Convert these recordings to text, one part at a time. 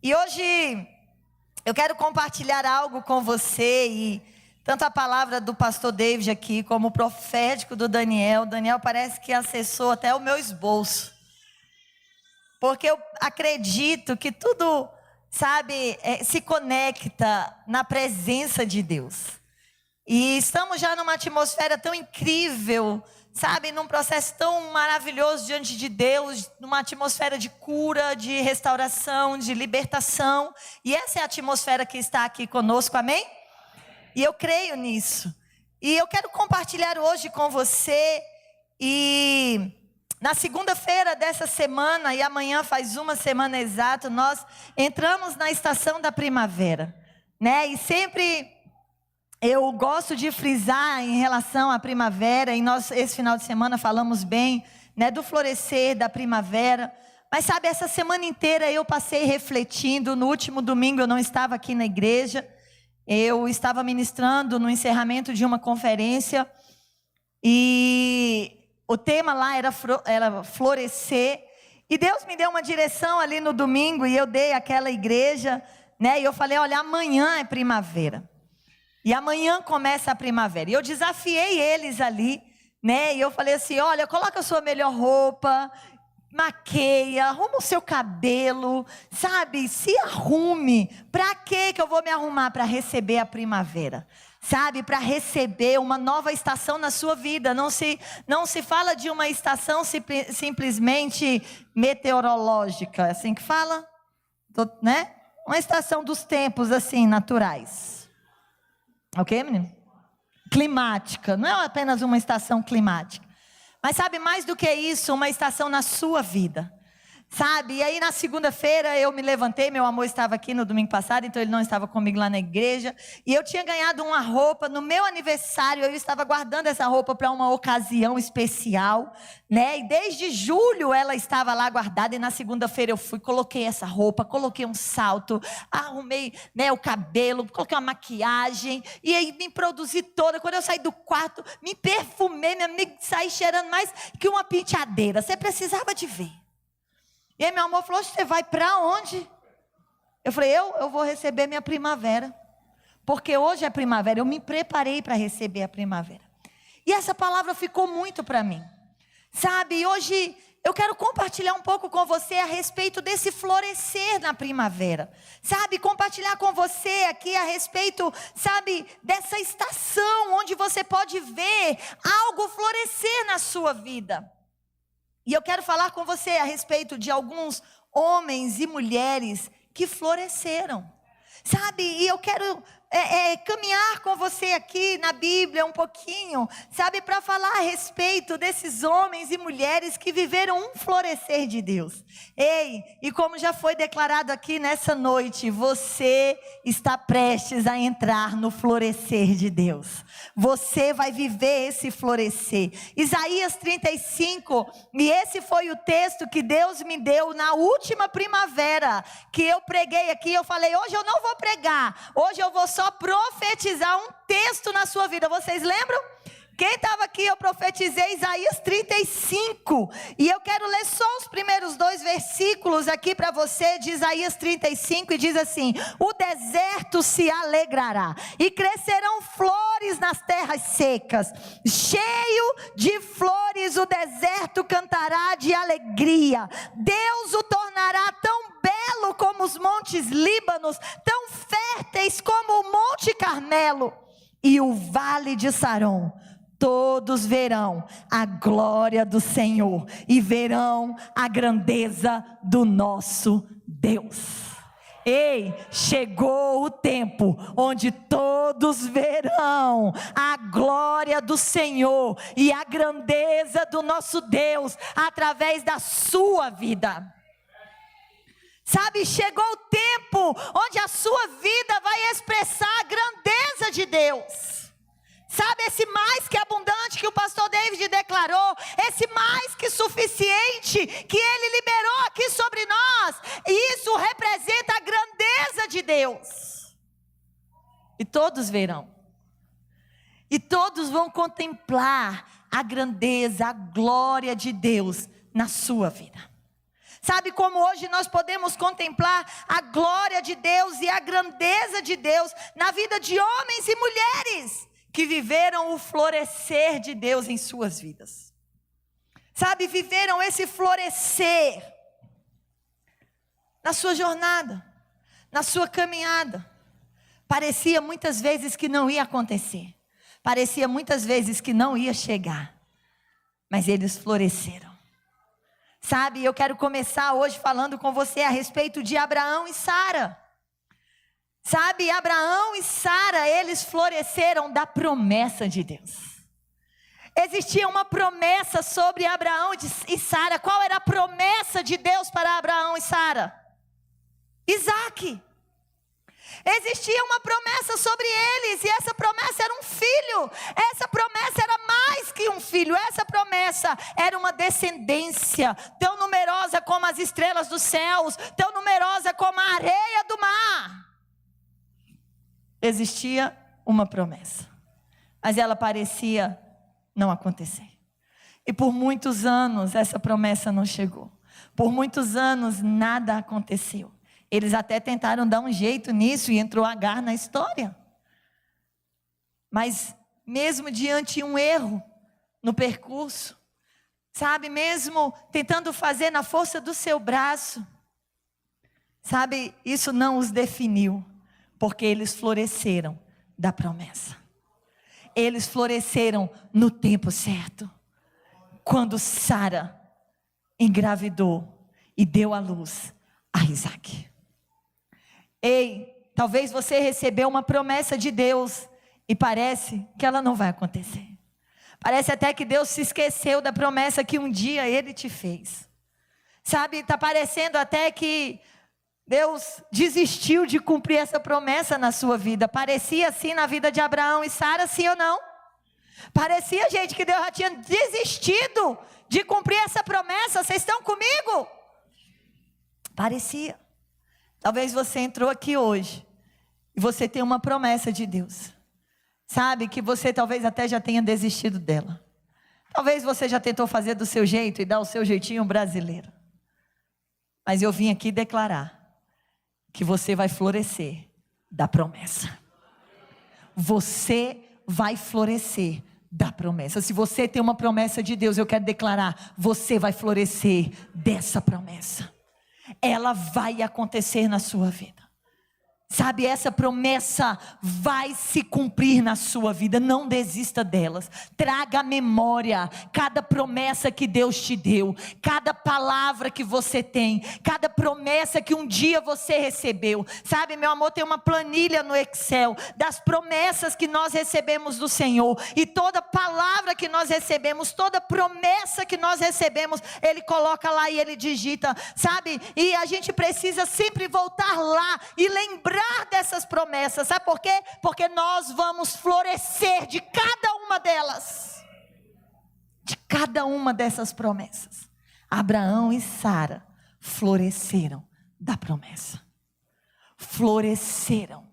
E hoje eu quero compartilhar algo com você, e tanto a palavra do pastor David aqui, como o profético do Daniel. Daniel parece que acessou até o meu esboço, porque eu acredito que tudo, se conecta na presença de Deus. E estamos já numa atmosfera tão incrível, num processo tão maravilhoso diante de Deus, numa atmosfera de cura, de restauração, de libertação. E essa é a atmosfera que está aqui conosco, amém? E eu creio nisso. E eu quero compartilhar hoje com você. E na segunda-feira dessa semana, e amanhã faz uma semana exata, nós entramos na estação da primavera, né? E sempre eu gosto de frisar em relação à primavera, e nós esse final de semana falamos bem, né, do florescer da primavera. Mas essa semana inteira eu passei refletindo. No último domingo eu não estava aqui na igreja, eu estava ministrando no encerramento de uma conferência, e o tema lá era florescer, e Deus me deu uma direção ali no domingo, e eu dei àquela igreja, né, e eu falei: olha, amanhã é primavera. E amanhã começa a primavera. E eu desafiei eles ali, né? E eu falei assim: olha, coloca a sua melhor roupa, maqueia, arruma o seu cabelo, se arrume. Para que eu vou me arrumar? Para receber a primavera, para receber uma nova estação na sua vida. Não se fala de uma estação simplesmente meteorológica, assim que fala, né? Uma estação dos tempos assim, naturais. Ok, menino? Climática, não é apenas uma estação climática, mas mais do que isso, uma estação na sua vida, E aí na segunda-feira eu me levantei, meu amor estava aqui no domingo passado, então ele não estava comigo lá na igreja, e eu tinha ganhado uma roupa no meu aniversário. Eu estava guardando essa roupa para uma ocasião especial, né? E desde julho ela estava lá guardada, e na segunda-feira eu fui, coloquei essa roupa, coloquei um salto, arrumei, né, o cabelo, coloquei uma maquiagem, e aí me produzi toda. Quando eu saí do quarto, me perfumei, saí cheirando mais que uma penteadeira. Você precisava de ver. E aí meu amor falou: você vai para onde? Eu falei: eu vou receber minha primavera, porque hoje é primavera. Eu me preparei para receber a primavera. E essa palavra ficou muito para mim, E hoje eu quero compartilhar um pouco com você a respeito desse florescer na primavera, compartilhar com você aqui a respeito, dessa estação onde você pode ver algo florescer na sua vida. E eu quero falar com você a respeito de alguns homens e mulheres que floresceram, E eu quero caminhar com você aqui na Bíblia um pouquinho, para falar a respeito desses homens e mulheres que viveram um florescer de Deus. Ei, e como já foi declarado aqui nessa noite, você está prestes a entrar no florescer de Deus. Você vai viver esse florescer. Isaías 35, e esse foi o texto que Deus me deu na última primavera, que eu preguei aqui. Eu falei: hoje eu não vou pregar, hoje eu vou só profetizar um texto na sua vida. Vocês lembram? Quem estava aqui, eu profetizei Isaías 35, e eu quero ler só os primeiros 2 versículos aqui para você, de Isaías 35, e diz assim: o deserto se alegrará, e crescerão flores nas terras secas, cheio de flores o deserto cantará de alegria, Deus o tornará tão belo como os montes Líbanos, tão férteis como o monte Carmelo, e o vale de Saron. Todos verão a glória do Senhor e verão a grandeza do nosso Deus. Ei, chegou o tempo onde todos verão a glória do Senhor e a grandeza do nosso Deus através da sua vida. Chegou o tempo onde a sua vida vai expressar a grandeza de Deus. Esse mais que abundante que o pastor David declarou, esse mais que suficiente que ele liberou aqui sobre nós, isso representa a grandeza de Deus. E todos verão, e todos vão contemplar a grandeza, a glória de Deus na sua vida. Sabe como hoje nós podemos contemplar a glória de Deus e a grandeza de Deus na vida de homens e mulheres que viveram o florescer de Deus em suas vidas. Sabe, viveram esse florescer na sua jornada, na sua caminhada. Parecia muitas vezes que não ia acontecer. Parecia muitas vezes que não ia chegar. Mas eles floresceram. Sabe, eu quero começar hoje falando com você a respeito de Abraão e Sara. Sabe, Abraão e Sara, eles floresceram da promessa de Deus. Existia uma promessa sobre Abraão e Sara. Qual era a promessa de Deus para Abraão e Sara? Isaque. Existia uma promessa sobre eles, e essa promessa era um filho. Essa promessa era mais que um filho. Essa promessa era uma descendência tão numerosa como as estrelas dos céus, tão numerosa como a areia do mar. Existia uma promessa, mas ela parecia não acontecer. E por muitos anos essa promessa não chegou. Por muitos anos nada aconteceu. Eles até tentaram dar um jeito nisso e entrou Agar na história. Mas mesmo diante de um erro no percurso, sabe, mesmo tentando fazer na força do seu braço, sabe, isso não os definiu, porque eles floresceram da promessa. Eles floresceram no tempo certo. Quando Sara engravidou e deu à luz a Isaque. Ei, talvez você recebeu uma promessa de Deus e parece que ela não vai acontecer. Parece até que Deus se esqueceu da promessa que um dia Ele te fez. Sabe, está parecendo até que Deus desistiu de cumprir essa promessa na sua vida. Parecia assim na vida de Abraão e Sara, sim ou não? Parecia, gente, que Deus já tinha desistido de cumprir essa promessa. Vocês estão comigo? Parecia. Talvez você entrou aqui hoje e você tem uma promessa de Deus. Sabe, que você talvez até já tenha desistido dela. Talvez você já tentou fazer do seu jeito e dar o seu jeitinho brasileiro. Mas eu vim aqui declarar que você vai florescer da promessa. Você vai florescer da promessa. Se você tem uma promessa de Deus, eu quero declarar, você vai florescer dessa promessa. Ela vai acontecer na sua vida. Sabe, essa promessa vai se cumprir na sua vida. Não desista delas. Traga à memória cada promessa que Deus te deu, cada palavra que você tem, cada promessa que um dia você recebeu. Sabe, meu amor, tem uma planilha no Excel das promessas que nós recebemos do Senhor. E toda palavra que nós recebemos, toda promessa que nós recebemos, Ele coloca lá e Ele digita. Sabe, e a gente precisa sempre voltar lá e lembrar dessas promessas. Sabe por quê? Porque nós vamos florescer de cada uma delas. De cada uma dessas promessas. Abraão e Sara floresceram da promessa. Floresceram.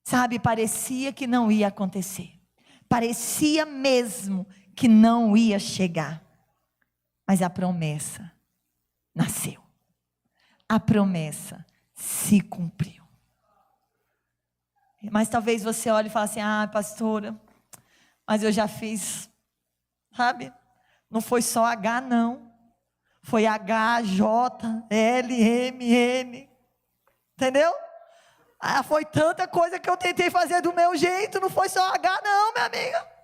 Sabe, parecia que não ia acontecer. Parecia mesmo que não ia chegar. Mas a promessa nasceu. A promessa se cumpriu. Mas talvez você olhe e fale assim, pastora, mas eu já fiz, sabe? Não foi só H não, foi H, J, L, M, N, entendeu? Foi tanta coisa que eu tentei fazer do meu jeito, não foi só H não, minha amiga.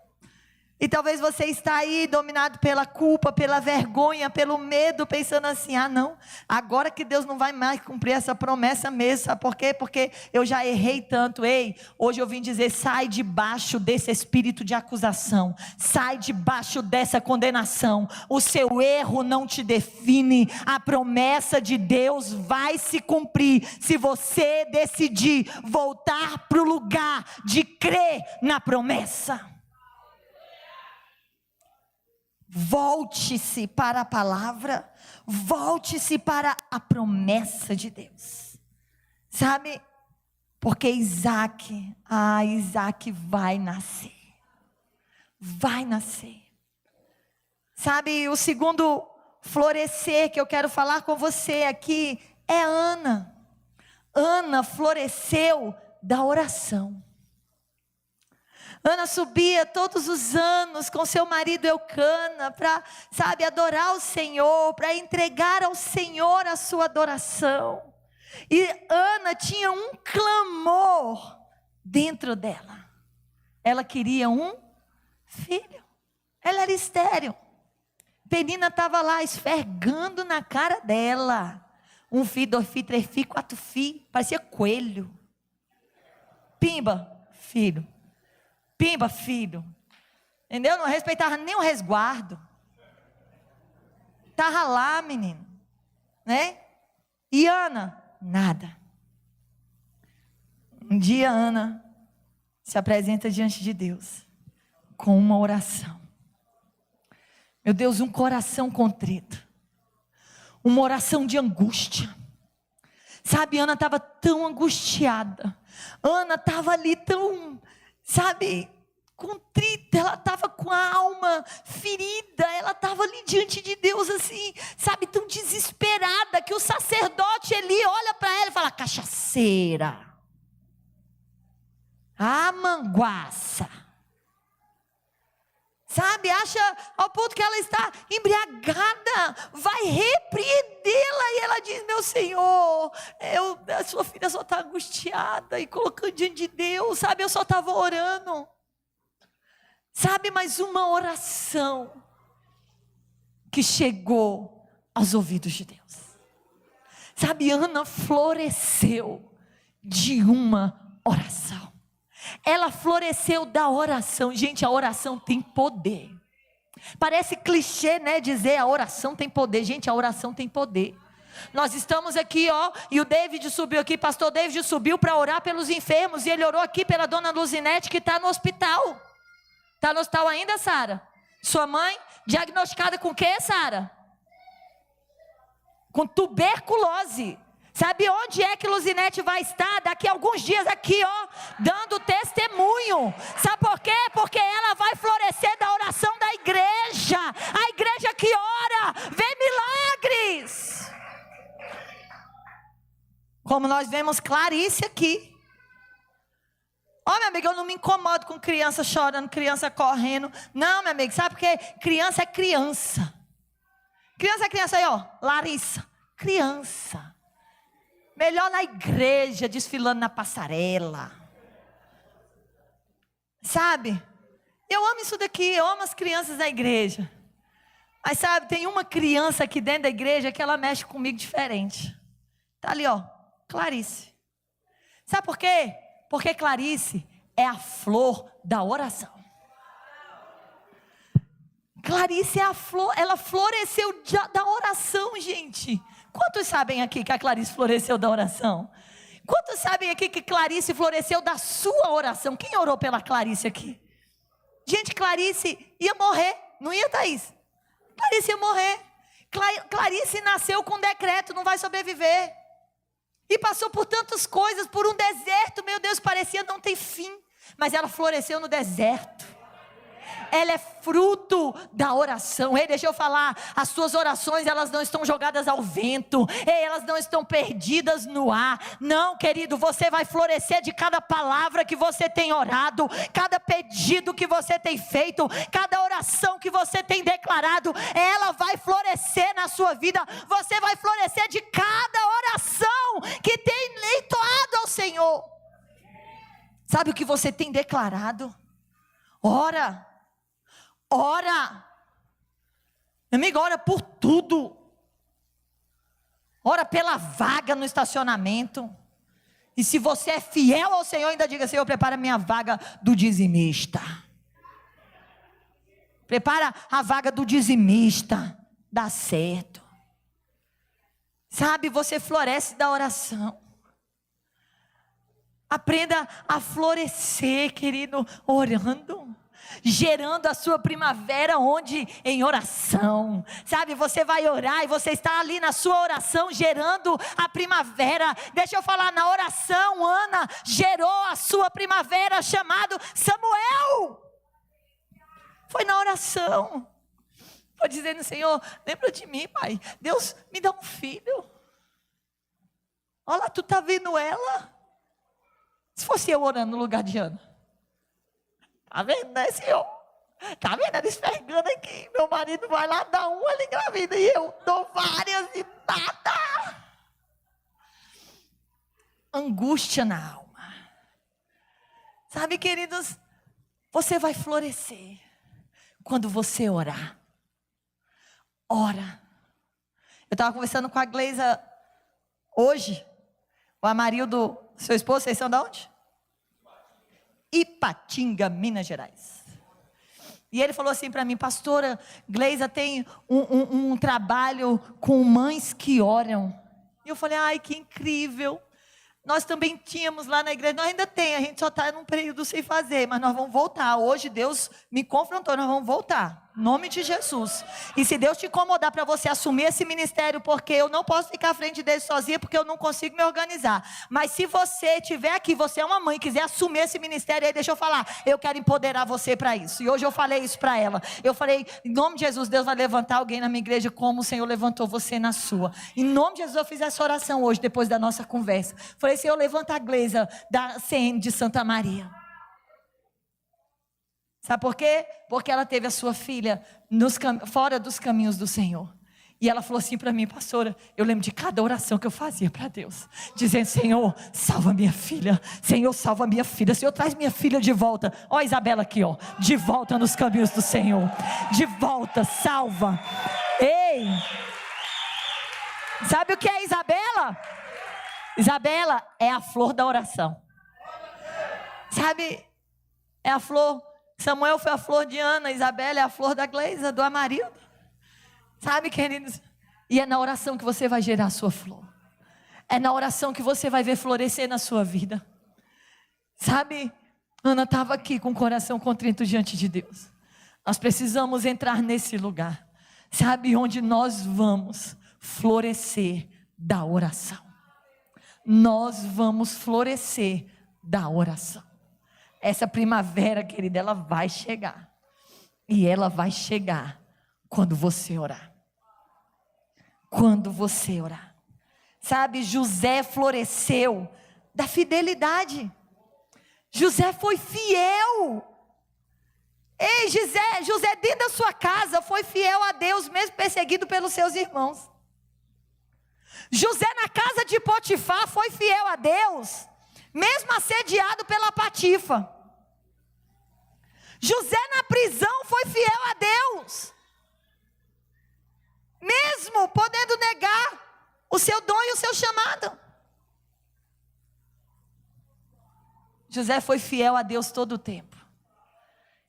E talvez você está aí dominado pela culpa, pela vergonha, pelo medo, pensando assim, não, agora que Deus não vai mais cumprir essa promessa mesmo, sabe por quê? Porque eu já errei tanto. Ei, hoje eu vim dizer, sai debaixo desse espírito de acusação, sai debaixo dessa condenação. O seu erro não te define, a promessa de Deus vai se cumprir, se você decidir voltar para o lugar de crer na promessa. Volte-se para a palavra, volte-se para a promessa de Deus. Sabe? Porque Isaque vai nascer. Vai nascer. Sabe, o segundo florescer que eu quero falar com você aqui é Ana. Ana floresceu da oração. Ana subia todos os anos com seu marido Eucana para, adorar o Senhor, para entregar ao Senhor a sua adoração. E Ana tinha um clamor dentro dela. Ela queria um filho. Ela era estéril. Penina estava lá esfregando na cara dela. 1 filho, 2 filhos, 3 filhos, 4 filhos. Parecia coelho. Pimba, filho. Pimba, filho. Entendeu? Não respeitava nem o resguardo. Estava lá, menino. Né? E Ana, nada. Um dia Ana se apresenta diante de Deus com uma oração. Meu Deus, um coração contrito. Uma oração de angústia. Sabe, Ana estava tão angustiada. Ana estava ali tão, contrita. Ela estava com a alma ferida. Ela estava ali diante de Deus assim, tão desesperada, que o sacerdote Eli olha para ela e fala: cachaceira. Ah, manguaça. Acha ao ponto que ela está embriagada, vai repreendê-la, e ela diz: meu Senhor, a sua filha só está angustiada, e colocando diante de Deus, eu só estava orando, mas uma oração, que chegou aos ouvidos de Deus, Ana floresceu de uma oração. Ela floresceu da oração. Gente, a oração tem poder. Parece clichê, né, dizer a oração tem poder. Gente, a oração tem poder. Nós estamos aqui, e o David subiu aqui, pastor David subiu para orar pelos enfermos, e ele orou aqui pela dona Luzinete, que está no hospital. Está no hospital ainda, Sara? Sua mãe, diagnosticada com o quê, Sara? Com tuberculose. Sabe onde é que Luzinete vai estar daqui a alguns dias aqui, dando testemunho. Sabe por quê? Porque ela vai florescer da oração da igreja. A igreja que ora, vê milagres. Como nós vemos Clarice aqui. Minha amiga, eu não me incomodo com criança chorando, criança correndo. Não, minha amiga, sabe por quê? Criança é criança. Criança é criança aí, Larissa. Criança. Melhor na igreja, desfilando na passarela. Eu amo isso daqui, eu amo as crianças da igreja. Mas tem uma criança aqui dentro da igreja que ela mexe comigo diferente. Está ali, Clarice. Sabe por quê? Porque Clarice é a flor da oração. Clarice é a flor, ela floresceu da oração, gente. Quantos sabem aqui que a Clarice floresceu da oração? Quantos sabem aqui que Clarice floresceu da sua oração? Quem orou pela Clarice aqui? Gente, Clarice ia morrer, não ia, Thaís? Clarice ia morrer. Clarice nasceu com decreto, não vai sobreviver. E passou por tantas coisas, por um deserto, meu Deus, parecia não ter fim. Mas ela floresceu no deserto. Ela é fruto da oração. Ei, deixa eu falar, as suas orações, elas não estão jogadas ao vento. Ei, elas não estão perdidas no ar. Não, querido, você vai florescer de cada palavra que você tem orado, cada pedido que você tem feito, cada oração que você tem declarado, ela vai florescer na sua vida. Você vai florescer de cada oração que tem entoado ao Senhor. Sabe o que você tem declarado? Ora. Meu amigo, ora por tudo. Ora pela vaga no estacionamento. E se você é fiel ao Senhor, ainda diga: Senhor, prepara a minha vaga do dizimista. Prepara a vaga do dizimista. Dá certo. Você floresce da oração. Aprenda a florescer, querido, orando. Gerando a sua primavera onde? Em oração. Você vai orar e você está ali na sua oração gerando a primavera. Deixa eu falar, na oração Ana gerou a sua primavera, chamado Samuel. Foi na oração. Foi dizendo: Senhor, lembra de mim, pai. Deus, me dá um filho. Olha lá, tu está vendo ela? Se fosse eu orando no lugar de Ana. Está vendo, né, Senhor? Está vendo ela esfregando aqui. Meu marido vai lá, dá uma, ele engravida. E eu dou várias e nada. Angústia na alma. Sabe, queridos, você vai florescer quando você orar. Ora. Eu estava conversando com a Gleisa hoje. O Amarildo, seu esposo, vocês são de onde? Ipatinga, Minas Gerais. E ele falou assim para mim: pastora, Gleisa tem um trabalho com mães que oram. E eu falei: ai, que incrível. Nós também tínhamos lá na igreja, nós ainda tem, a gente só está num período sem fazer, mas nós vamos voltar. Hoje Deus me confrontou, nós vamos voltar, em nome de Jesus. E se Deus te incomodar para você assumir esse ministério, porque eu não posso ficar à frente dele sozinha, porque eu não consigo me organizar. Mas se você estiver aqui, você é uma mãe, quiser assumir esse ministério, aí deixa eu falar, eu quero empoderar você para isso. E hoje eu falei isso para ela. Eu falei: em nome de Jesus, Deus vai levantar alguém na minha igreja, como o Senhor levantou você na sua. Em nome de Jesus, eu fiz essa oração hoje, depois da nossa conversa. Falei: Senhor, levanta a Gleisa da CN de Santa Maria. Sabe por quê? Porque ela teve a sua filha fora dos caminhos do Senhor. E ela falou assim para mim: pastora, eu lembro de cada oração que eu fazia para Deus, dizendo: Senhor, salva minha filha. Senhor, salva minha filha. Senhor, traz minha filha de volta. Ó a Isabela aqui, ó, de volta nos caminhos do Senhor. De volta, salva. Ei, sabe o que é Isabela? Isabela é a flor da oração. Sabe, é a flor. Samuel foi a flor de Ana, Isabela é a flor da Gleisa, do Amarildo. Sabe, queridos? E é na oração que você vai gerar a sua flor. É na oração que você vai ver florescer na sua vida. Sabe, Ana estava aqui com o coração contrito diante de Deus. Nós precisamos entrar nesse lugar. Sabe, onde nós vamos florescer da oração. Nós vamos florescer da oração. Essa primavera, querida, ela vai chegar. E ela vai chegar quando você orar. Quando você orar. Sabe, José floresceu da fidelidade. José foi fiel. Ei, José dentro da sua casa foi fiel a Deus, mesmo perseguido pelos seus irmãos. José na casa de Potifar foi fiel a Deus, mesmo assediado pela Patifa. José na prisão foi fiel a Deus, mesmo podendo negar o seu dom e o seu chamado. José foi fiel a Deus todo o tempo.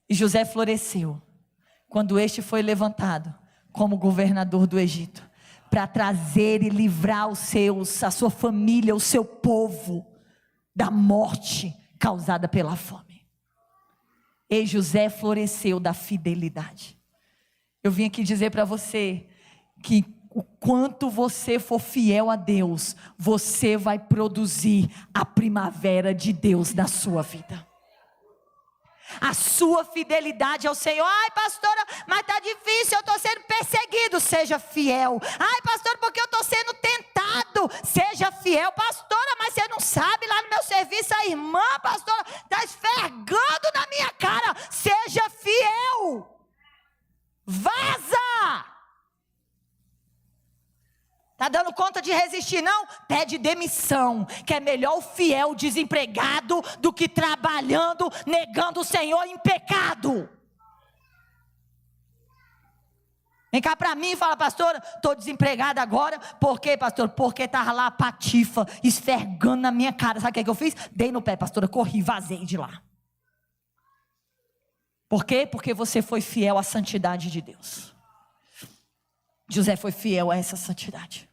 E José floresceu quando este foi levantado como governador do Egito, para trazer e livrar a sua família, o seu povo, da morte causada pela fome. E José floresceu da fidelidade. Eu vim aqui dizer para você que o quanto você for fiel a Deus, você vai produzir a primavera de Deus na sua vida. A sua fidelidade ao Senhor. Ai, pastora, mas está difícil, eu estou sendo perseguido. Seja fiel. Ai, pastora, porque eu estou sendo tentado. Seja fiel. Pastora, mas você não sabe, lá no meu serviço a irmã, pastora, está esfregando na minha cara. Seja fiel. Vaza. Está dando conta de resistir não? Pede demissão, que é melhor o fiel desempregado do que trabalhando, negando o Senhor em pecado. Vem cá para mim e fala: pastora, estou desempregada agora. Por quê, pastor? Porque estava lá a Patifa esfregando na minha cara. Sabe o que eu fiz? Dei no pé, pastora, corri, vazei de lá. Por quê? Porque você foi fiel à santidade de Deus. José foi fiel a essa santidade.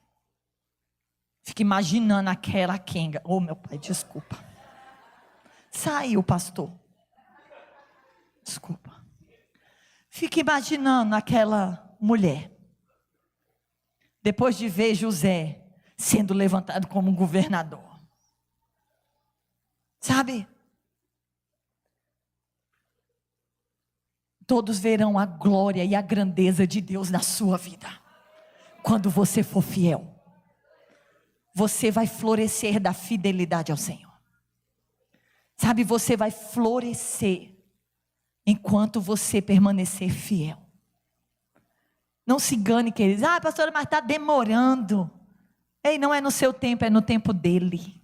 Fica imaginando aquela quenga. Oh, meu pai, desculpa. Saiu, pastor. Desculpa. Fica imaginando aquela mulher. Depois de ver José sendo levantado como governador. Sabe? todos verão a glória e a grandeza de Deus na sua vida. Quando você for fiel, você vai florescer da fidelidade ao Senhor. Sabe, você vai florescer enquanto você permanecer fiel. Não se engane, queridos. Pastora, mas está demorando. Ei, não é no seu tempo, é no tempo dele.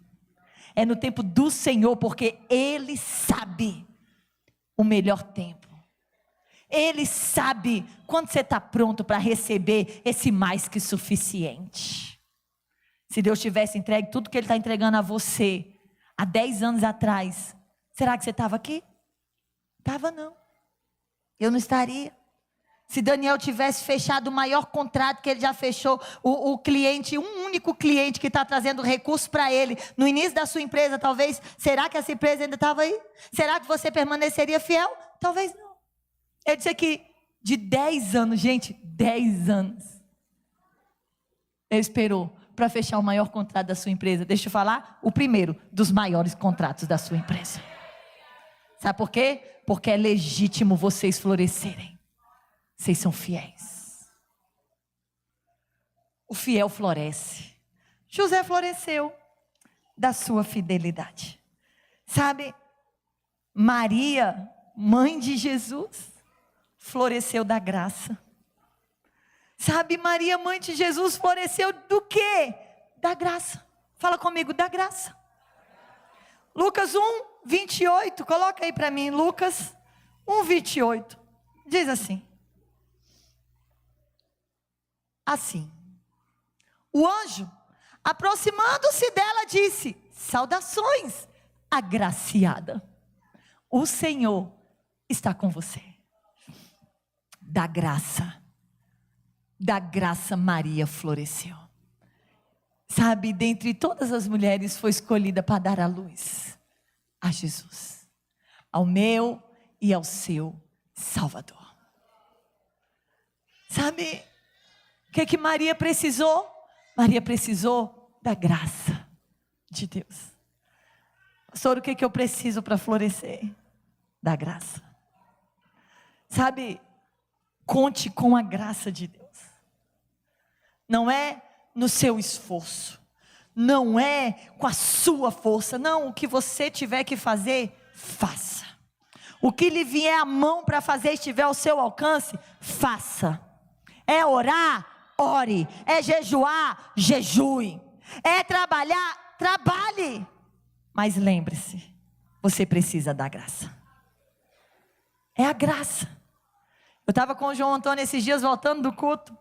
É no tempo do Senhor, porque Ele sabe o melhor tempo. Ele sabe quando você está pronto para receber esse mais que suficiente. Se Deus tivesse entregue tudo que Ele está entregando a você há 10 anos atrás, será que você estava aqui? Estava não. Eu não estaria. Se Daniel tivesse fechado o maior contrato que ele já fechou, o cliente, um único cliente que está trazendo recurso para ele, no início da sua empresa, talvez, será que essa empresa ainda estava aí? Será que você permaneceria fiel? Talvez não. Ele disse que de 10 anos, gente, 10 anos, ele esperou para fechar o maior contrato da sua empresa. Deixa eu falar, o primeiro dos maiores contratos da sua empresa. Sabe por quê? Porque é legítimo vocês florescerem. Vocês são fiéis. O fiel floresce. José floresceu da sua fidelidade. Sabe, Maria, mãe de Jesus, floresceu da graça. Sabe, Maria, mãe de Jesus, floresceu do quê? Da graça. Fala comigo, da graça. Lucas 1:28, coloca aí para mim, Lucas 1:28. Diz assim. Assim, o anjo, aproximando-se dela, disse: saudações, agraciada, o Senhor está com você. Da graça Maria floresceu. Sabe, dentre todas as mulheres foi escolhida para dar a luz a Jesus, ao meu e ao seu Salvador. Sabe, o que Maria precisou? Maria precisou da graça de Deus. Pastor, o que eu preciso para florescer? Da graça. Sabe, conte com a graça de Deus. Não é no seu esforço, não é com a sua força, não, o que você tiver que fazer, faça. O que lhe vier à mão para fazer, estiver ao seu alcance, faça. É orar, ore. É jejuar, jejue. É trabalhar, trabalhe. Mas lembre-se, você precisa da graça. É a graça. Eu estava com o João Antônio esses dias voltando do culto,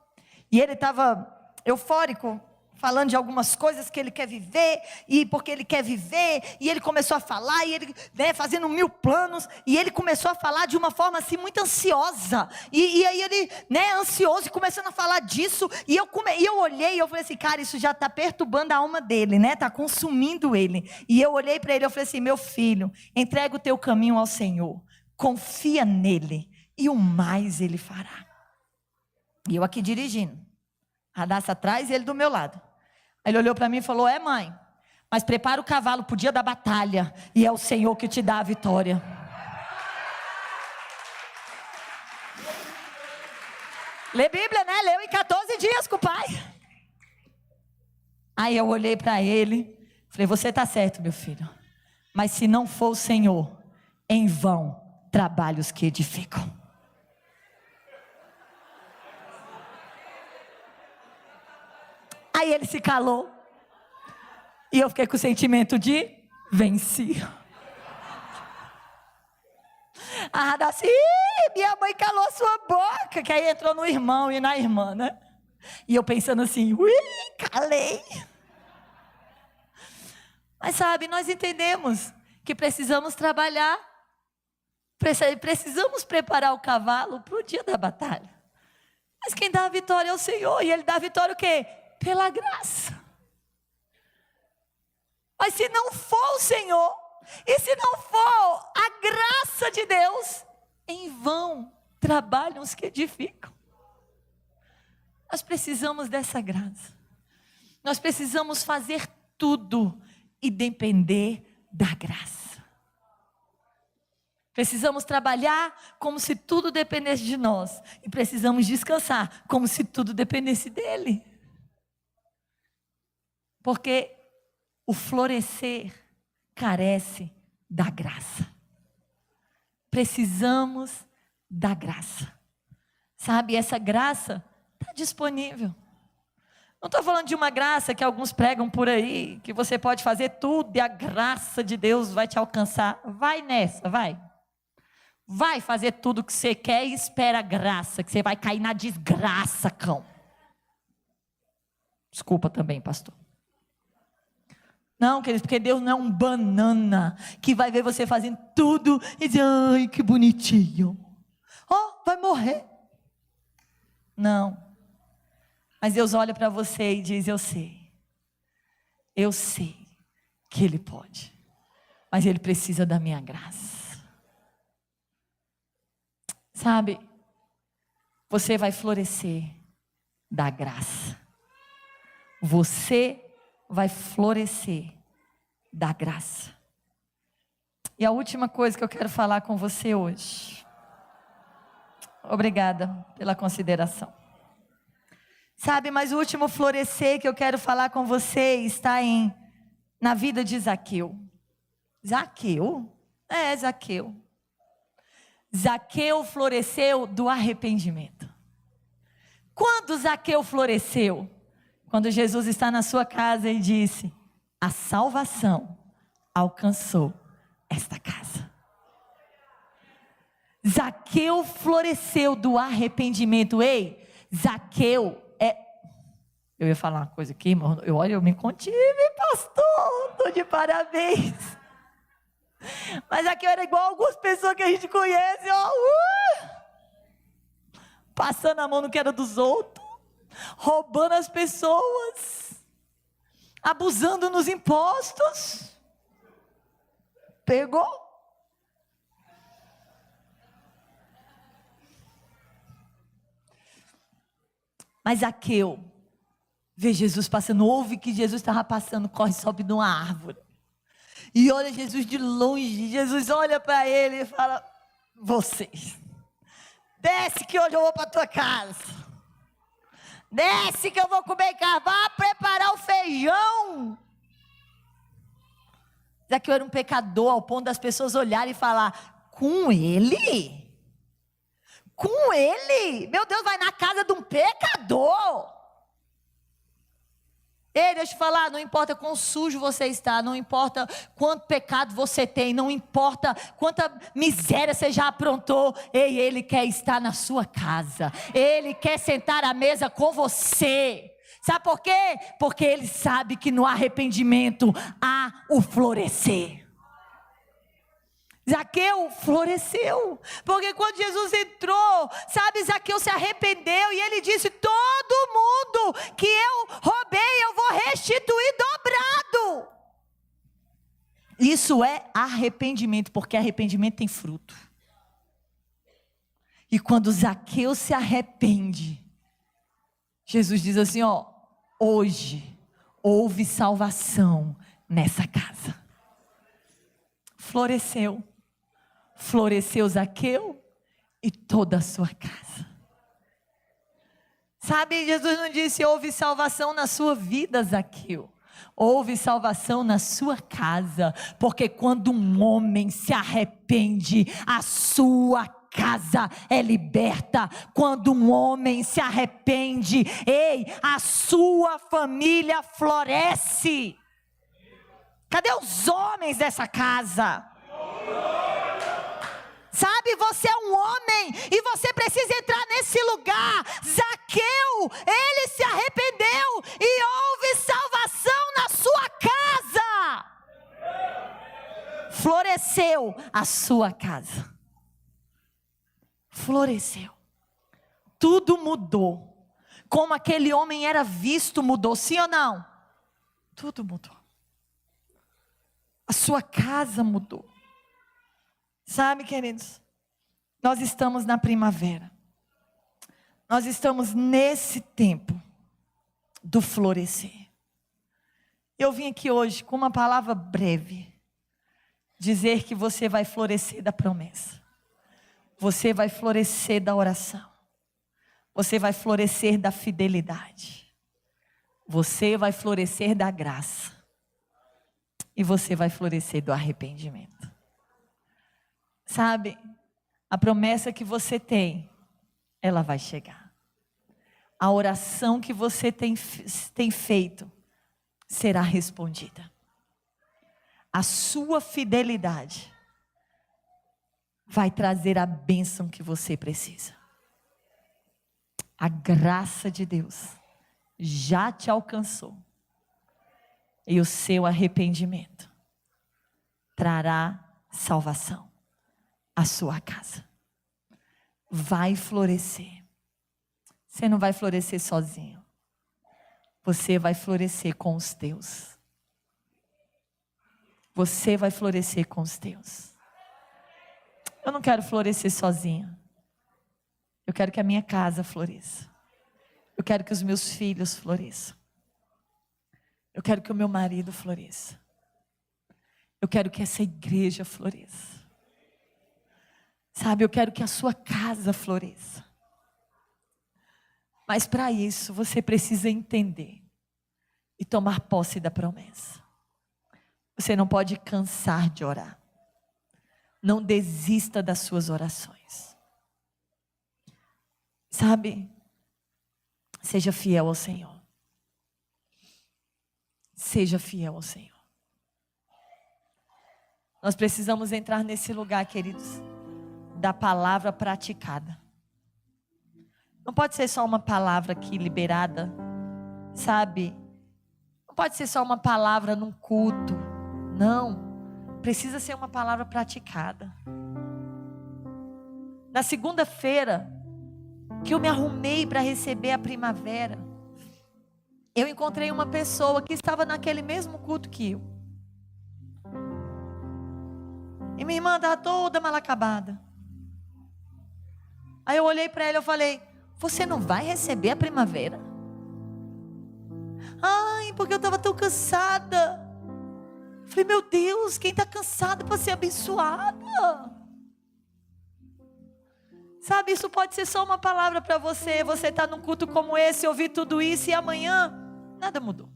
e ele estava eufórico, falando de algumas coisas que ele quer viver, e porque ele quer viver, e ele começou a falar, e ele, fazendo 1000 planos, e ele começou a falar de uma forma assim, muito ansiosa, e aí ele, ansioso, e começando a falar disso, e eu olhei, e eu falei assim, cara, isso já está perturbando a alma dele, está consumindo ele, e eu olhei para ele, eu falei assim, meu filho, entrega o teu caminho ao Senhor, confia nele, e o mais ele fará. E eu aqui dirigindo, a Radassa atrás e ele do meu lado. Aí ele olhou para mim e falou, mãe, mas prepara o cavalo para o dia da batalha, e é o Senhor que te dá a vitória. Lê Bíblia, leu em 14 dias com o pai. Aí eu olhei para ele, falei, você está certo, meu filho, mas se não for o Senhor, em vão trabalhos que edificam. Aí ele se calou, e eu fiquei com o sentimento de venci. A Radassa, minha mãe calou a sua boca, que aí entrou no irmão e na irmã, E eu pensando assim, calei. Mas sabe, nós entendemos que precisamos trabalhar, precisamos preparar o cavalo para o dia da batalha. Mas quem dá a vitória é o Senhor, e Ele dá a vitória o quê? Pela graça. Mas se não for o Senhor, e se não for a graça de Deus, em vão trabalham os que edificam. Nós precisamos dessa graça. Nós precisamos fazer tudo e depender da graça. Precisamos trabalhar como se tudo dependesse de nós. E precisamos descansar como se tudo dependesse dele. Porque o florescer carece da graça. Precisamos da graça. Sabe, essa graça está disponível. Não estou falando de uma graça que alguns pregam por aí, que você pode fazer tudo e a graça de Deus vai te alcançar. Vai nessa, vai. Vai fazer tudo o que você quer e espera a graça, que você vai cair na desgraça, cão. Desculpa também, pastor. Não, queridos, porque Deus não é um banana que vai ver você fazendo tudo e dizer, ai, que bonitinho. Oh, vai morrer. Não. Mas Deus olha para você e diz, eu sei que Ele pode, mas Ele precisa da minha graça. Sabe, você vai florescer da graça. Você vai florescer da graça. E a última coisa que eu quero falar com você hoje. Obrigada pela consideração. Sabe, mas o último florescer que eu quero falar com você está na vida de Zaqueu. Zaqueu? Zaqueu. Zaqueu floresceu do arrependimento. Quando Zaqueu floresceu? Quando Jesus está na sua casa e disse, a salvação alcançou esta casa. Zaqueu floresceu do arrependimento. Ei, Zaqueu eu ia falar uma coisa aqui, mas eu me contive, pastor, estou de parabéns. Mas Zaqueu era igual algumas pessoas que a gente conhece, passando a mão no que era dos outros, roubando as pessoas, abusando nos impostos. Pegou? Mas Zaqueu vê Jesus passando, ouve que Jesus estava passando, corre, sobe numa árvore. E olha Jesus de longe, Jesus olha para ele e fala, vocês, desce que hoje eu vou para a tua casa. Desce que eu vou comer carne, vá preparar o feijão. Zaqueu era um pecador ao ponto das pessoas olharem e falar, com ele? Com ele? Meu Deus, vai na casa de um pecador. Ei, deixa eu te falar, não importa quão sujo você está, não importa quanto pecado você tem, não importa quanta miséria você já aprontou, ei, Ele quer estar na sua casa, Ele quer sentar à mesa com você. Sabe por quê? Porque Ele sabe que no arrependimento há o florescer. Zaqueu floresceu, porque quando Jesus entrou, sabe, Zaqueu se arrependeu e ele disse, todo mundo que eu roubei, eu vou restituir dobrado. Isso é arrependimento, porque arrependimento tem fruto. E quando Zaqueu se arrepende, Jesus diz assim, hoje houve salvação nessa casa. Floresceu Zaqueu e toda a sua casa. Sabe, Jesus não disse, houve salvação na sua vida, Zaqueu. Houve salvação na sua casa, porque quando um homem se arrepende, a sua casa é liberta. Quando um homem se arrepende, ei, a sua família floresce. Cadê os homens dessa casa? Sabe, você é um homem e você precisa entrar nesse lugar. Zaqueu, ele se arrependeu e houve salvação na sua casa. Floresceu a sua casa. Floresceu. Tudo mudou. Como aquele homem era visto, mudou, sim ou não? Tudo mudou. A sua casa mudou. Sabe, queridos, nós estamos na primavera. Nós estamos nesse tempo do florescer. Eu vim aqui hoje com uma palavra breve. dizer que você vai florescer da promessa. Você vai florescer da oração. Você vai florescer da fidelidade. Você vai florescer da graça. E você vai florescer do arrependimento. Sabe, a promessa que você tem, ela vai chegar. A oração que você tem feito será respondida. A sua fidelidade vai trazer a bênção que você precisa. A graça de Deus já te alcançou. E o seu arrependimento trará salvação à sua casa. Vai florescer. Você não vai florescer sozinho. Você vai florescer com os teus. Você vai florescer com os teus. Eu não quero florescer sozinha. Eu quero que a minha casa floresça. Eu quero que os meus filhos floresçam. Eu quero que o meu marido floresça. Eu quero que essa igreja floresça. Sabe, eu quero que a sua casa floresça. Mas para isso você precisa entender e tomar posse da promessa. Você não pode cansar de orar. Não desista das suas orações. Sabe, seja fiel ao Senhor. Seja fiel ao Senhor. Nós precisamos entrar nesse lugar, queridos, da palavra praticada. Não pode ser só uma palavra aqui liberada, sabe? Não pode ser só uma palavra num culto. Não, precisa ser uma palavra praticada. Na segunda-feira, que eu me arrumei para receber a primavera, eu encontrei uma pessoa que estava naquele mesmo culto que eu. E minha irmã estava toda mal acabada. Aí eu olhei para ela e falei: você não vai receber a primavera? Ai, porque eu estava tão cansada. Falei: meu Deus, quem está cansado para ser abençoada? Sabe, isso pode ser só uma palavra para você. Você está num culto como esse, ouvir tudo isso e amanhã nada mudou.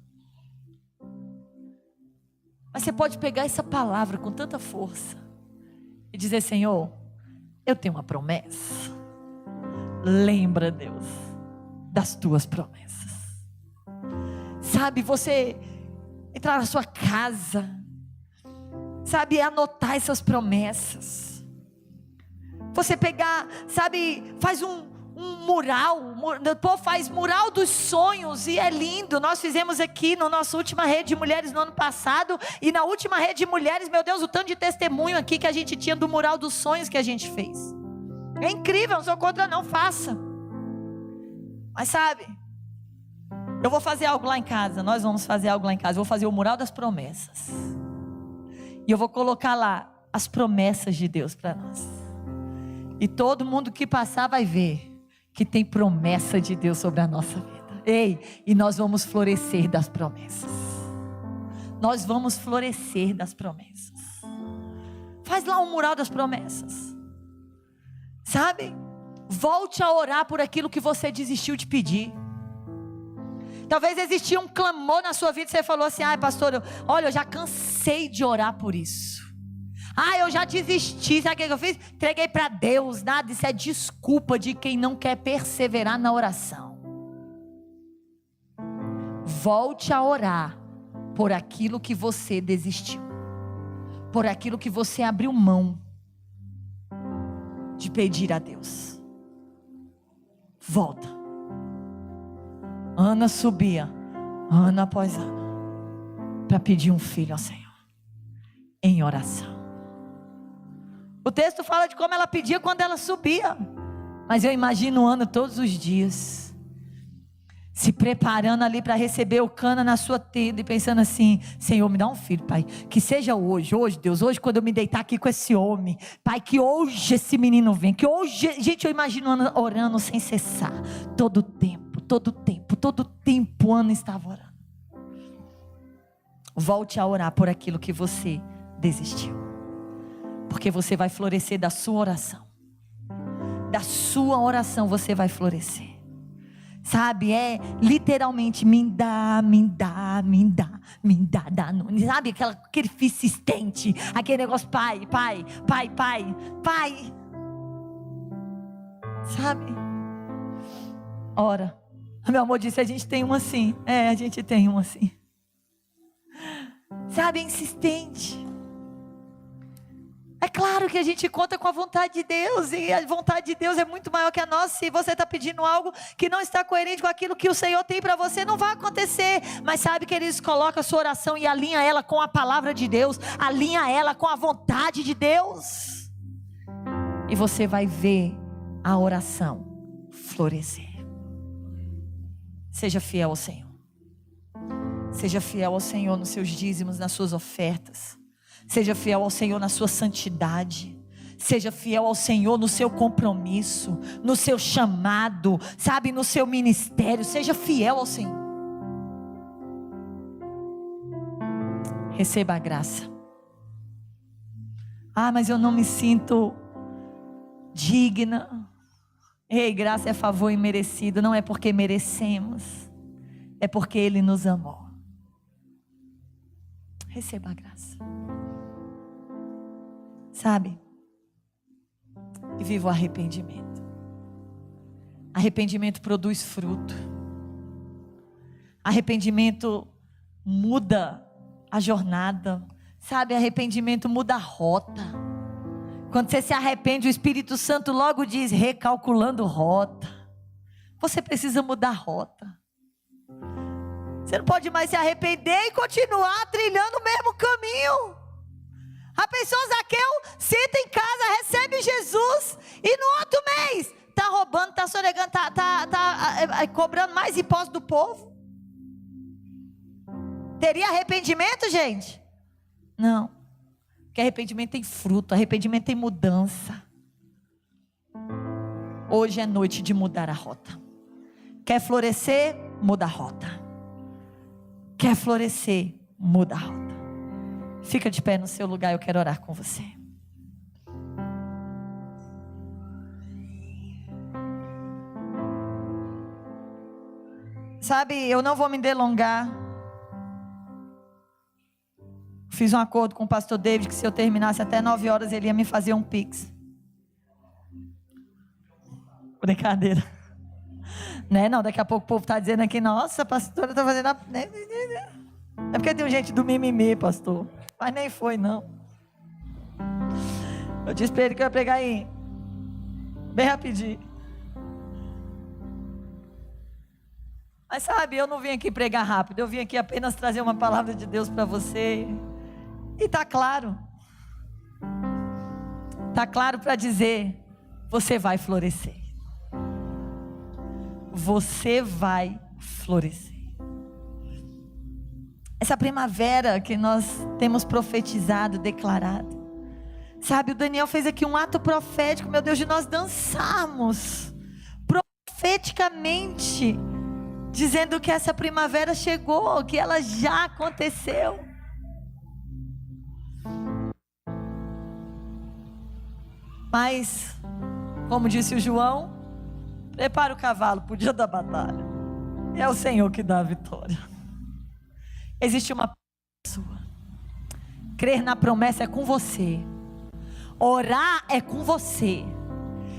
Mas você pode pegar essa palavra com tanta força e dizer: Senhor, eu tenho uma promessa. Lembra, Deus, das tuas promessas. Sabe, você entrar na sua casa, sabe, anotar essas promessas. Você pegar, sabe, faz um mural, o povo faz mural dos sonhos e é lindo. Nós fizemos aqui na nossa última rede de mulheres no ano passado, e na última rede de mulheres, meu Deus, o tanto de testemunho aqui que a gente tinha do mural dos sonhos que a gente fez. É incrível, não sou contra, não, faça. Mas sabe, eu vou fazer algo lá em casa, nós vamos fazer algo lá em casa. Eu vou fazer o mural das promessas, e eu vou colocar lá as promessas de Deus para nós. E todo mundo que passar vai ver que tem promessa de Deus sobre a nossa vida. Ei, e nós vamos florescer das promessas. Nós vamos florescer das promessas. Faz lá um mural das promessas. Sabe? Volte a orar por aquilo que você desistiu de pedir. Talvez existia um clamor na sua vida e você falou assim: ai, pastor, olha, eu já cansei de orar por isso. Ah, eu já desisti. Sabe o que eu fiz? Entreguei para Deus. Nada, isso é desculpa de quem não quer perseverar na oração. Volte a orar por aquilo que você desistiu, por aquilo que você abriu mão de pedir a Deus. Volta. Ana subia, ano após ano, para pedir um filho ao Senhor, em oração. O texto fala de como ela pedia quando ela subia. Mas eu imagino Ana todos os dias, se preparando ali para receber o Cana na sua tenda, e pensando assim: Senhor, me dá um filho, Pai, que seja hoje, Deus, hoje quando eu me deitar aqui com esse homem, Pai, que hoje esse menino venha, que hoje, gente, eu imagino Ana orando sem cessar, todo tempo Ana estava orando. Volte a orar por aquilo que você desistiu. Porque você vai florescer da sua oração. Da sua oração você vai florescer. Sabe, é literalmente me dá, sabe, aquele persistente, aquele negócio, pai. Sabe? Ora, meu amor disse, a gente tem um assim. A gente tem um assim. Sabe, é insistente. É claro que a gente conta com a vontade de Deus, e a vontade de Deus é muito maior que a nossa. Se você está pedindo algo que não está coerente com aquilo que o Senhor tem para você, não vai acontecer. Mas sabe que Ele coloca a sua oração e alinha ela com a palavra de Deus, alinha ela com a vontade de Deus, e você vai ver a oração florescer. Seja fiel ao Senhor. Seja fiel ao Senhor nos seus dízimos, nas suas ofertas. Seja fiel ao Senhor na sua santidade. Seja fiel ao Senhor no seu compromisso, no seu chamado, sabe, no seu ministério. Seja fiel ao Senhor. Receba a graça. Mas eu não me sinto digna. Ei, graça é favor imerecido. Não é porque merecemos, é porque Ele nos amou. Receba a graça. Sabe? E viva o arrependimento. Arrependimento produz fruto. Arrependimento muda a jornada. Sabe, arrependimento muda a rota. Quando você se arrepende, o Espírito Santo logo diz, recalculando rota. Você precisa mudar a rota. Você não pode mais se arrepender e continuar trilhando o mesmo caminho. A pessoa, Zaqueu, senta em casa, recebe Jesus, e no outro mês está roubando, está sonegando, está cobrando mais impostos do povo. Teria arrependimento, gente? Não. Porque arrependimento tem fruto, arrependimento tem mudança. Hoje é noite de mudar a rota. Quer florescer? Muda a rota. Quer florescer? Muda a rota. Fica de pé no seu lugar, eu quero orar com você. Sabe, eu não vou me delongar. Fiz um acordo com o pastor David que se eu terminasse até 9 horas ele ia me fazer um pix. Brincadeira. Né? Não, daqui a pouco o povo está dizendo aqui, nossa, a pastora está fazendo É porque tem gente do mimimi, pastor. Mas nem foi, não. Eu disse para ele que eu ia pregar aí bem rapidinho. Mas sabe, eu não vim aqui pregar rápido. Eu vim aqui apenas trazer uma palavra de Deus para você. E está claro. Está claro para dizer, você vai florescer. Você vai florescer. Essa primavera que nós temos profetizado, declarado. Sabe, o Daniel fez aqui um ato profético, meu Deus, de nós dançarmos profeticamente, dizendo que essa primavera chegou, que ela já aconteceu. Mas, como disse o João, prepara o cavalo para o dia da batalha. É o Senhor que dá a vitória. Existe uma pessoa. Crer na promessa é com você. Orar é com você.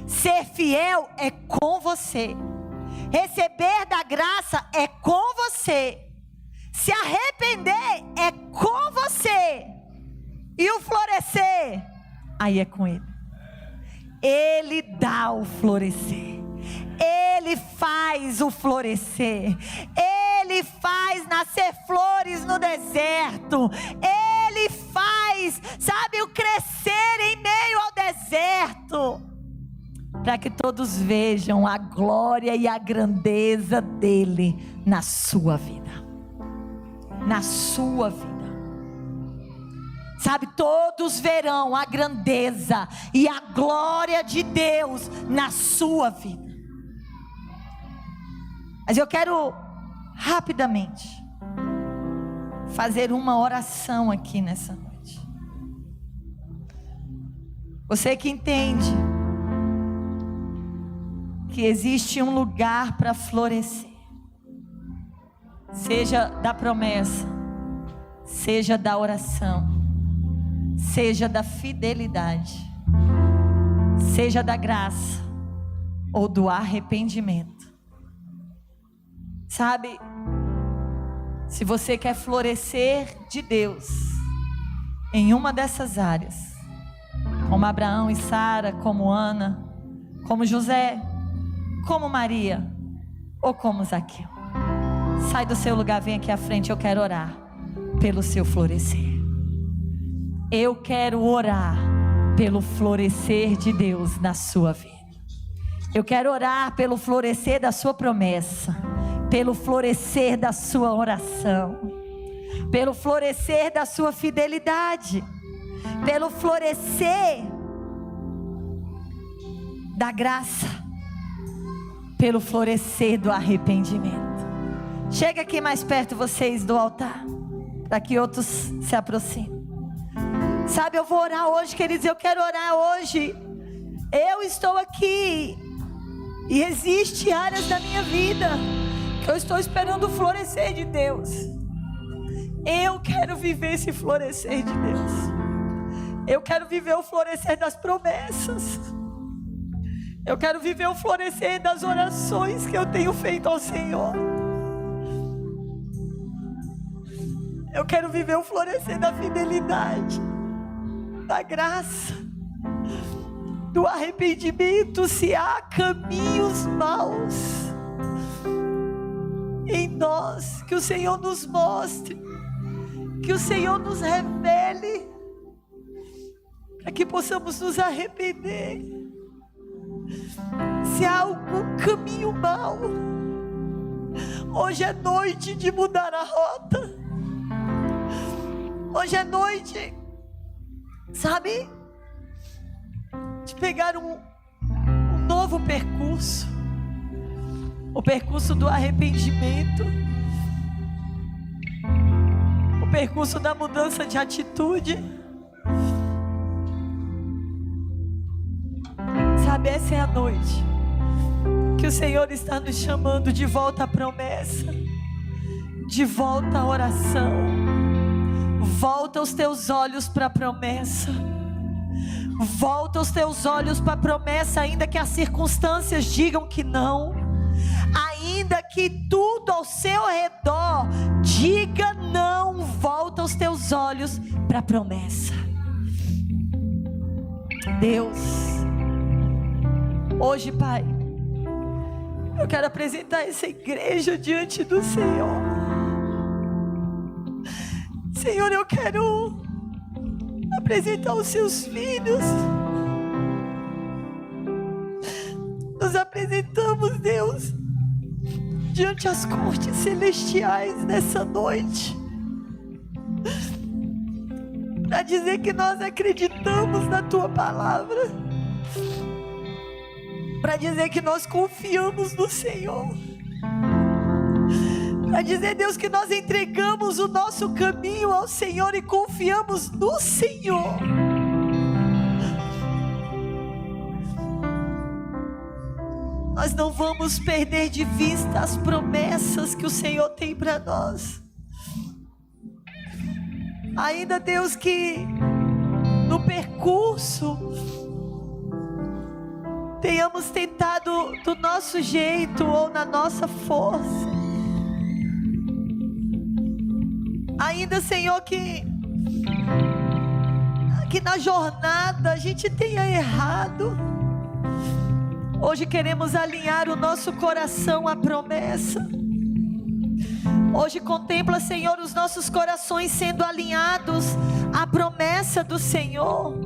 Ser fiel é com você. Receber da graça é com você. Se arrepender é com você. E o florescer, aí é com Ele. Ele dá o florescer. Ele faz o florescer. Ele faz nascer flores no deserto. Ele faz, sabe, o crescer em meio ao deserto. Para que todos vejam a glória e a grandeza dele na sua vida. Na sua vida. Sabe, todos verão a grandeza e a glória de Deus na sua vida. Mas eu quero rapidamente fazer uma oração aqui nessa noite. Você que entende que existe um lugar para florescer, seja da promessa, seja da oração, seja da fidelidade, seja da graça ou do arrependimento. Sabe, se você quer florescer de Deus em uma dessas áreas, como Abraão e Sara, como Ana, como José, como Maria ou como Zaqueu, sai do seu lugar, vem aqui à frente. Eu quero orar pelo seu florescer. Eu quero orar pelo florescer de Deus na sua vida. Eu quero orar pelo florescer da sua promessa, pelo florescer da sua oração, pelo florescer da sua fidelidade, pelo florescer da graça, pelo florescer do arrependimento. Chega aqui mais perto vocês do altar, para que outros se aproximem. Sabe, eu vou orar hoje, queridos, eu quero orar hoje. Eu estou aqui e existem áreas da minha vida que eu estou esperando o florescer de Deus. Eu quero viver esse florescer de Deus. Eu quero viver o florescer das promessas. Eu quero viver o florescer das orações que eu tenho feito ao Senhor. Eu quero viver o florescer da fidelidade, da graça, do arrependimento. Se há caminhos maus em nós, que o Senhor nos mostre, que o Senhor nos revele, para que possamos nos arrepender. Se há algum caminho mau, hoje é noite de mudar a rota. Hoje é noite, sabe, de pegar um novo percurso, o percurso do arrependimento, o percurso da mudança de atitude. Sabe, essa é a noite que o Senhor está nos chamando de volta à promessa, de volta à oração. Volta os teus olhos para a promessa. Volta os teus olhos para a promessa, ainda que as circunstâncias digam que não, ainda que tudo ao seu redor diga não. Volta os teus olhos para a promessa. Deus, hoje, Pai, eu quero apresentar essa igreja diante do Senhor. Senhor, eu quero apresentar os seus filhos. Nos apresentamos, Deus, diante as cortes celestiais nessa noite, para dizer que nós acreditamos na Tua palavra, para dizer que nós confiamos no Senhor, para dizer, Deus, que nós entregamos o nosso caminho ao Senhor e confiamos no Senhor. Nós não vamos perder de vista as promessas que o Senhor tem para nós. Ainda, Deus, que no percurso tenhamos tentado do nosso jeito ou na nossa força. Ainda, Senhor, que na jornada a gente tenha errado. Hoje queremos alinhar o nosso coração à promessa. Hoje contempla, Senhor, os nossos corações sendo alinhados à promessa do Senhor.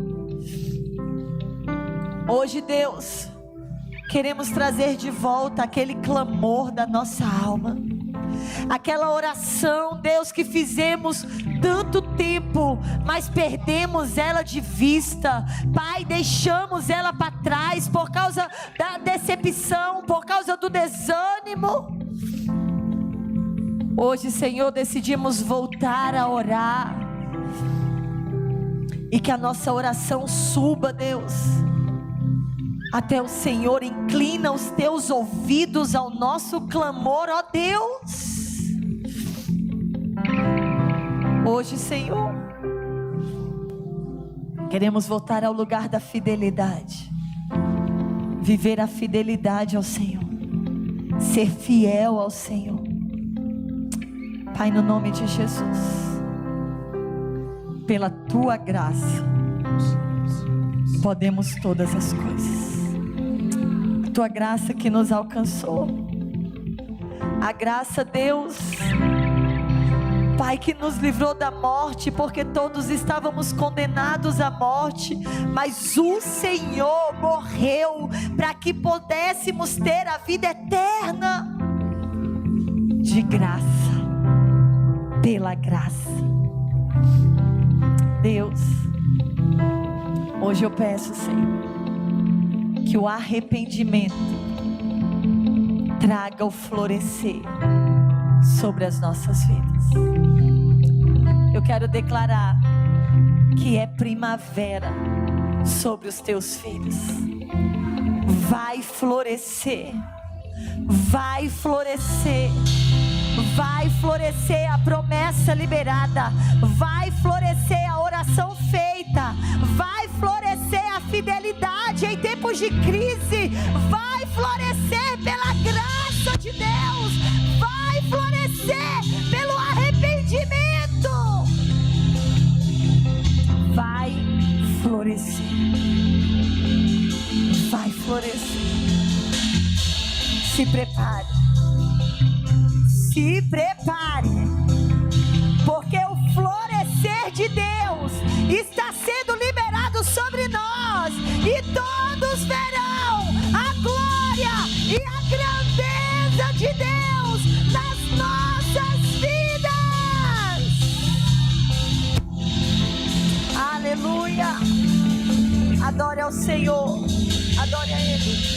Hoje, Deus, queremos trazer de volta aquele clamor da nossa alma, aquela oração, Deus, que fizemos tanto tempo, mas perdemos ela de vista. Pai, deixamos ela para trás por causa da decepção, por causa do desânimo. Hoje, Senhor, decidimos voltar a orar, E que a nossa oração suba, Deus, até o Senhor. Inclina os teus ouvidos ao nosso clamor, ó Deus. Hoje, Senhor, queremos voltar ao lugar da fidelidade, viver a fidelidade ao Senhor, ser fiel ao Senhor. Pai, no nome de Jesus, pela tua graça, podemos todas as coisas. A tua graça que nos alcançou, a graça, Deus, Pai, que nos livrou da morte, porque todos estávamos condenados à morte, mas o Senhor morreu para que pudéssemos ter a vida eterna, de graça, pela graça. Deus, hoje eu peço, Senhor, que o arrependimento traga o florescer sobre as nossas vidas. Eu quero declarar que é primavera sobre os teus filhos. Vai florescer, vai florescer, vai florescer a promessa liberada, vai florescer a oração feita, vai florescer a fidelidade em tempos de crise, vai florescer pela graça de Deus, vai florescer pelo arrependimento, vai florescer, vai florescer. Se prepare, se prepare, porque o florescer de Deus está sendo liberado sobre nós, e todos verão a glória e a grandeza de Deus nas nossas vidas. Aleluia. Adore ao Senhor, adore a Ele.